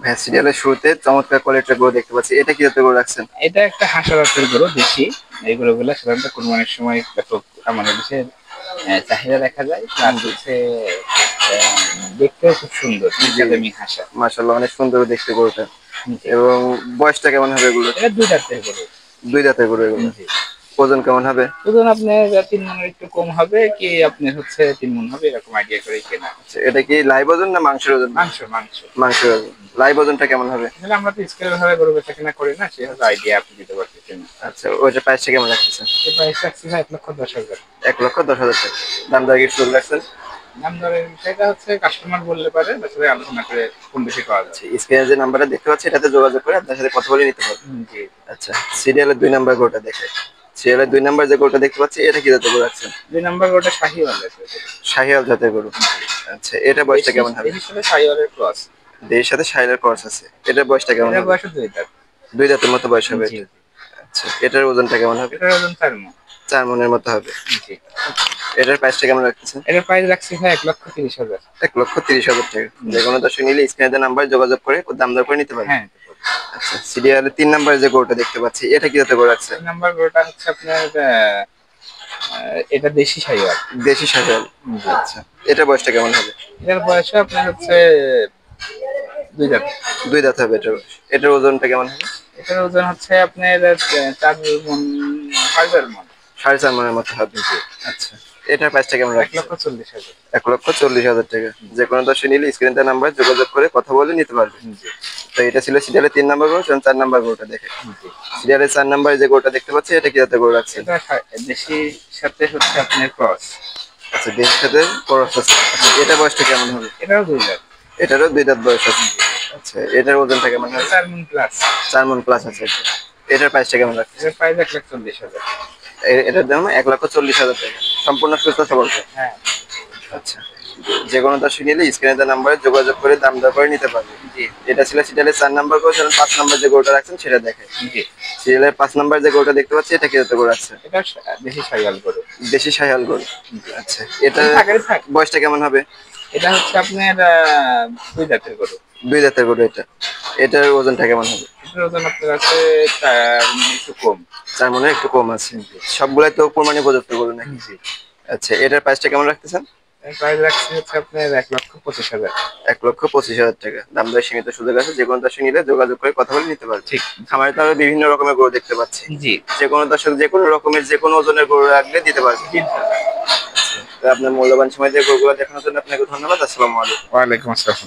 ভাই সিরিয়ালের শুরুতে চমৎকার কোয়ালিটির গরু দেখতে পাচ্ছি, এটা কি জাতের গরু রাখছেন? এটা একটা হাঁসা জাতের গরু, দেশি। এই গরুগুলা সাধারণত কুরবানির সময় ব্যাপক আমাদের দেশে চাহিদা দেখা যায়, প্লাস জি হচ্ছে দেখতেও খুব সুন্দর, জি, একাডেমি হাঁসা। মাশাআল্লাহ অনেক সুন্দর দেখতে গরুটা। জি, এবং বয়সটা কেমন হবে এগুলো? এটা দুই জাতের গরু। দুই দাঁতের গরু এগুলো। জি, ওজন কেমন হবে? ওজন আপনার 3 মনের একটু কম হবে, কি আপনার হচ্ছে 3 মন হবে, এরকম আইডিয়া করে কেনা। আচ্ছা, এটা কি লাইভ ওজন না মাংসের ওজন? মাংস মাংস। মাংসের ওজন। লাইভ ওজনটা কেমন হবে? আসলে আমরা তো স্কেল ভাবে গরু বেচা কেনা করি না, সেভাবে আইডিয়া আপনি দিতে পারতেছেন না। আচ্ছা, ওইটা প্রাইসটা কেমন রাখতেছেন? এই প্রাইস রাখছি ভাই 1,10,000। 1,10,000 টাকা। দাম দর কি সুযোগ রাখছেন? দাম দরের বিষয়টা হচ্ছে কাস্টমার বললে পারে, তাছাড়া আলোচনা করে কম বেশি করা যাবে। আচ্ছা, স্ক্রিনে যে নাম্বারটা দেখতে পাচ্ছি এটাতে যোগাযোগ করে আপনার সাথে কথা বলে নিতে পারবেন। জি। আচ্ছা, সিরিয়ালের 2 নাম্বার গরুটা দেখে। সিরিয়ালের 2 নাম্বার যে গরুটা দেখতে পাচ্ছি এটা কি জাতের গরু রাখছেন? 2 নম্বর গরুটা শাহিওয়াল আছে। শাহিওয়াল জাতের গরু। জি। আচ্ছা, এটা বয়সটা দেশি কেমন হবে? দেশির সাথে শাহিওয়ালের ক্রস। এর সাথে শাহিওয়ালের ক্রস আছে। এটার বয়সটা কেমন এটার হবে? বয়স 2 দাঁত। 2 দাঁতের মতো বয়স হবে জি এটা। জি। আচ্ছা, এটার ওজনটা কেমন হবে? এটার ওজন 4 মণ। 4 মনের মতো হবে। জি। এটার প্রাইসটা কেমন রাখতেছেন? এটার প্রাইস রাখছি ভাই 1,30,000। 1,30,000 টাকা। জি। যেকোনো দর্শক নিলে স্ক্রিনে দেওয়া নাম্বারে যোগাযোগ করে দাম দর করে নিতে পারবেন। হ্যাঁ। আচ্ছা, সিরিয়ালের 3 নাম্বারে যে গরুটা দেখতে পাচ্ছি এটা কি জাতের গরু রাখছেন? 3 নম্বর গরুটা হচ্ছে আপনার এটা দেশি শাহিওয়াল। দেশি শাহিওয়াল। জি। আচ্ছা, এটার বয়সটা কেমন হবে? এটার বয়স আপনার হচ্ছে 2 দাঁত। 2 দাঁত হবে এটার বয়স। এটার ওজনটা কেমন হবে? এটার ওজন হচ্ছে আপনার 4 মণ, 4.5 মণ। 4.5 মনের মতো হবে। জি। আচ্ছা, এটার প্রাইসটা কেমন এক রাখছেন? লক্ষ চল্লিশ হাজার 1,40,000 টাকা। যেকোনো দর্শক নিলে স্ক্রিনে দেওয়া নাম্বারে যোগাযোগ করে কথা বলে নিতে পারবে। জি। তো এটা ছিল সিরিয়ালের 3 নাম্বার গরু, চলুন 4 নাম্বার গরুটা দেখে। জি। সিরিয়ালের 4 নাম্বারে যে গরুটা দেখতে পাচ্ছি এটা কি জাতের গরু রাখছেন? এটা দেশির সাথে হচ্ছে আপনার ক্রস। আচ্ছা, দেশির সাথে ক্রস আছে। আচ্ছা, এটা বয়সটা কেমন হবে? এটাও 2 দাঁত। এটারও 2 দাঁত বয়স আছে। আচ্ছা, এটার ওজনটা কেমন এটা হবে? 4 মণ প্লাস। 4 মণ প্লাস আছে এটা। এটার প্রাইসটা কেমন রাখছেন? এটার প্রাইস 1,40,000। এটার দাম 1,40,000 টাকা। সম্পূর্ণ সুস্থ সবল তো? হ্যাঁ। আচ্ছা, যেকোনো দর্শক নিলে স্ক্রিনে দেওয়া নাম্বারে যোগাযোগ করে দাম দর করে নিতে পারবে। জি এটা ছিল সিরিয়ালের 4 নাম্বার গরু, চলুন 5 নাম্বার যে গরুটা রাখছেন সেটা দেখে। জি। সিরিয়ালের 5 নাম্বার যে গরুটা দেখতে পাচ্ছি এটা কি জাতের গরু আছে? এটা দেশি শাহিওয়াল গরু। দেশি শাহিওয়াল গরু। জি। আচ্ছা, এটা থাকের থাক। বয়সটা কেমন হবে? এটা হচ্ছে আপনার 2 দাঁতের গরু। 2 দাঁতের গরু এটা। এটার ওজনটা কেমন হবে? এটার ওজন আপনার আছে 4 মণ একটু কম। 4 মনের একটু কম আছে। জি। সবগুলাই তো কোরবানি উপযুক্ত গরু নাকি? জি। আচ্ছা, এটার প্রাইসটা কেমন রাখতেছেন? এর প্রাইস রাখছি হচ্ছে আপনার 1,25,000। 1,25,000 টাকা। দাম দরের সীমিত সুযোগ আছে। যেকোনো দর্শক নিলে যোগাযোগ করে কথা বলে নিতে পারবে। ঠিক। খামারে তো আরো বিভিন্ন রকমের গরু দেখতে পাচ্ছি। জি। যেকোনো দর্শক যেকোনো রকমের যেকোনো ওজনের গরু রাখলে দিতে পারবে। জি। তো আপনার মূল্যবান সময় দিয়ে গরুগুলো দেখানোর জন্য আপনাকে ধন্যবাদ। আসসালামু আলাইকুম। ওয়ালাইকুম আসসালাম।